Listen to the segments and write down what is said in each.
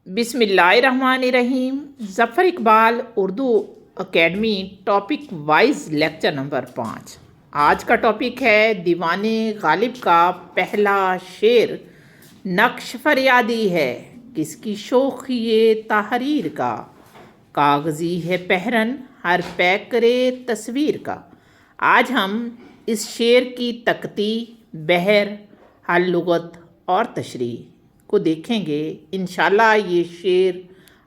बिस्मिल्लाहिर्रहमानिर्रहीम। Zafar Iqbal Urdu academy topic wise lecture number 5। आज का टॉपिक है दीवाने गालिब का पहला शेर। नक्श फरियादी है किसकी शोख ये तहरीर का, कागज़ी है पहरन हर पैक करे तस्वीर का। आज हम इस शेर की तख्ती, बहर, हल लुगत और तशरीह को देखेंगे। इंशाल्लाह ये शेर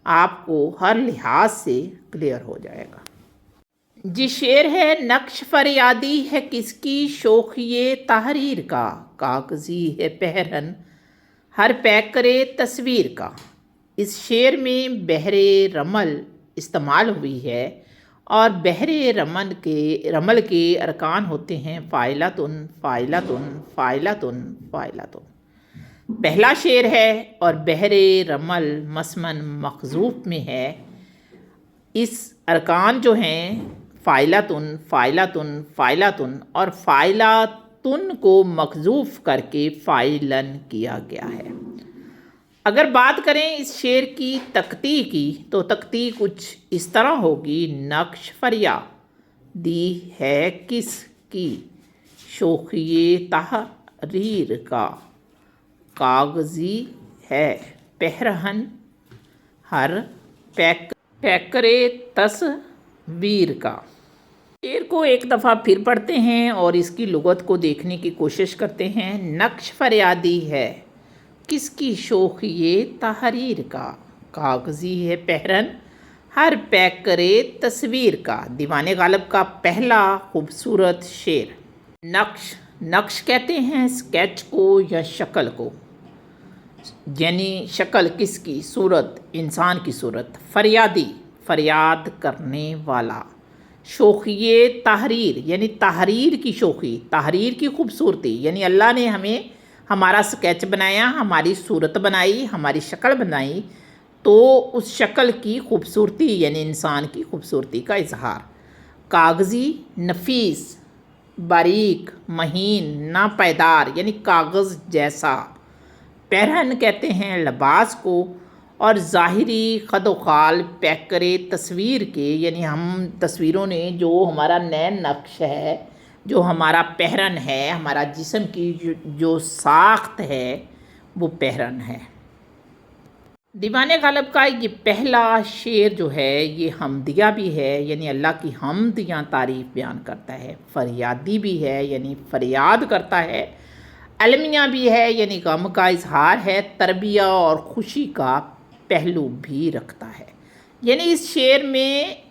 आपको हर लिहाज से क्लियर हो जाएगा। जी शेर है, नक्श फरियादी है किसकी शोख ये तहरीर का, कागज़ी है पहरन हर पैक करे तस्वीर का। इस शेर में बहरे रमल इस्तेमाल हुई है और बहरे रमल के अरकान होते हैं फ़ाइलतुन फ़ाइलतुन फ़ाइलतुन फ़ाइलतुन। पहला शेर है और बहरे रमल मसमन मखजूफ में है। इस अरकान जो हैं फ़ाइलतुन फ़ाइलतुन फ़ाइलतुन और फ़ाइलतुन को मखजूफ करके फ़ाइलन किया गया है। अगर बात करें इस शेर की तख्ती की तो तख्ती कुछ इस तरह होगी। नक्श फरियादी है किसकी शोखिए तहरीर का, कागज़ी है पहरन हर पैकरे तस्वीर का। शेर को एक दफ़ा फिर पढ़ते हैं और इसकी लुगत को देखने की कोशिश करते हैं। नक्श फरियादी है किसकी शोख ये तहरीर का, कागज़ी है पहरन हर पैकरे तस्वीर का। दीवाने गालिब का पहला खूबसूरत शेर। नक्श कहते हैं स्केच को या शक्ल को, यानी शक्ल किसकी, सूरत, इंसान की सूरत। फरियादी फरियाद करने वाला। शोखिए तहरीर यानी तहरीर की शोखी, तहरीर की खूबसूरती, यानी अल्लाह ने हमें हमारा स्केच बनाया, हमारी सूरत बनाई, हमारी शक्ल बनाई, तो उस शक्ल की खूबसूरती यानी इंसान की खूबसूरती का इजहार। कागज़ी नफीस, बारीक, महीन, नापायदार यानी कागज़ जैसा। पहरन कहते हैं लिबास को और ज़ाहिरी खदोखाल पैकरे तस्वीर के, यानी हम तस्वीरों ने जो हमारा नैन नक्श है, जो हमारा पहरन है, हमारा जिस्म की जो साख्त है वो पहरन है। दीवाने गालिब का ये पहला शेर जो है ये हमदिया भी है, यानी अल्लाह की हमद या तारीफ़ बयान करता है। फरियादी भी है यानी फरियाद करता है। अलमिया भी है यानी गम का इजहार है। तरबिया और खुशी का पहलू भी रखता है। यानी इस शेर में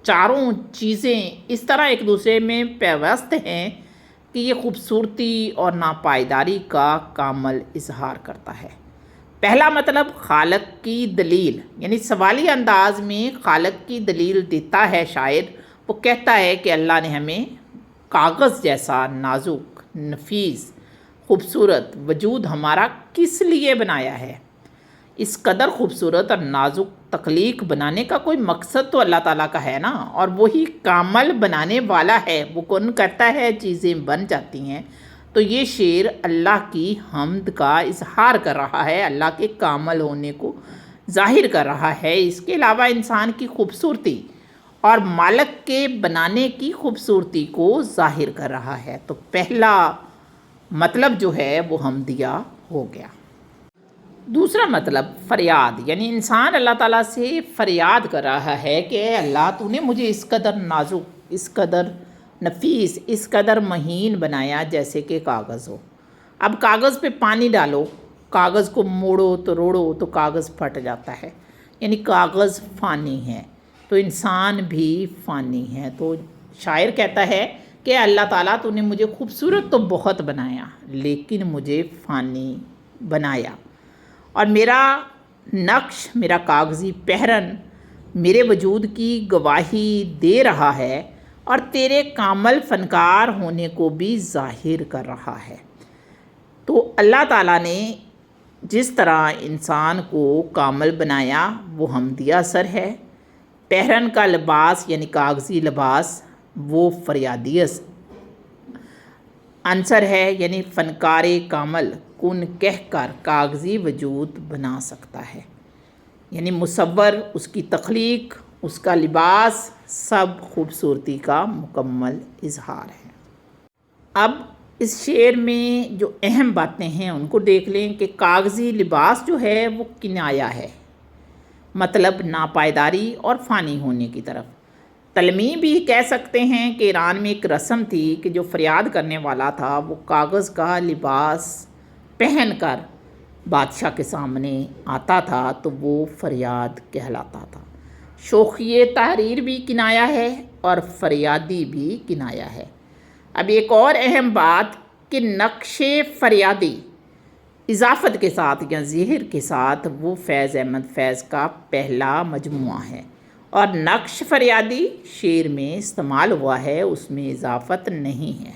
चारों चीज़ें इस तरह एक दूसरे में पैवस्त हैं कि ये खूबसूरती और नापायदारी का कामल इजहार करता है। पहला मतलब खालक की दलील, यानी सवाली अंदाज में खालक की दलील देता है शायर। वो कहता है कि अल्लाह ने हमें कागज़ जैसा नाजुक, नफीस, खूबसूरत वजूद हमारा किस लिए बनाया है। इस कदर खूबसूरत और नाजुक तख्लीक बनाने का कोई मकसद तो अल्लाह ताला का है ना, और वही कामल बनाने वाला है। वो कौन करता है, चीज़ें बन जाती हैं। तो ये शेर अल्लाह की हम्द का इजहार कर रहा है, अल्लाह के कामल होने को ज़ाहिर कर रहा है। इसके अलावा इंसान की खूबसूरती और मालिक के बनाने की खूबसूरती को ज़ाहिर कर रहा है। तो पहला मतलब जो है वो हमदिया हो गया। दूसरा मतलब फरियाद, यानी इंसान अल्लाह ताला से फरियाद कर रहा है कि अल्लाह तूने मुझे इस कदर नाजुक, इस कदर नफीस, इस कदर महीन बनाया जैसे कि कागज़ हो। अब कागज़ पे पानी डालो, कागज़ को मोड़ो तो रोड़ो तो कागज़ फट जाता है, यानी कागज़ फ़ानी है, तो इंसान भी फ़ानी है। तो शायर कहता है कि अल्लाह ताला तूने मुझे खूबसूरत तो बहुत बनाया लेकिन मुझे फ़ानी बनाया, और मेरा नक्श, मेरा कागज़ी पहरन मेरे वजूद की गवाही दे रहा है और तेरे कामल फ़नकार होने को भी ज़ाहिर कर रहा है। तो अल्लाह ताला ने जिस तरह इंसान को कामल बनाया वो हमदिया असर है। पहरन का लिबास यानी कागज़ी लिबास वो फरियादी आंसर है, यानी फ़नकार कामल कुन कहकर कागज़ी वजूद बना सकता है। یعنی مصور، اس کی تخلیق، اس کا لباس، سب خوبصورتی کا مکمل اظہار ہے۔ اب اس شعر میں جو اہم باتیں ہیں ان کو دیکھ لیں کہ کاغذی لباس جو ہے وہ کنایا ہے، مطلب ناپائیداری اور فانی ہونے کی طرف۔ تلمی بھی کہہ سکتے ہیں کہ ایران میں ایک رسم تھی کہ جو فریاد کرنے والا تھا وہ کاغذ کا لباس پہن کر بادشاہ کے سامنے آتا تھا تو وہ فریاد کہلاتا تھا۔ شوخی تحریر بھی کنایا ہے اور فریادی بھی کنایا ہے۔ اب ایک اور اہم بات کہ نقش فریادی اضافت کے ساتھ یا زہر کے ساتھ وہ فیض احمد فیض کا پہلا مجموعہ ہے، اور نقش فریادی شعر میں استعمال ہوا ہے، اس میں اضافت نہیں ہے۔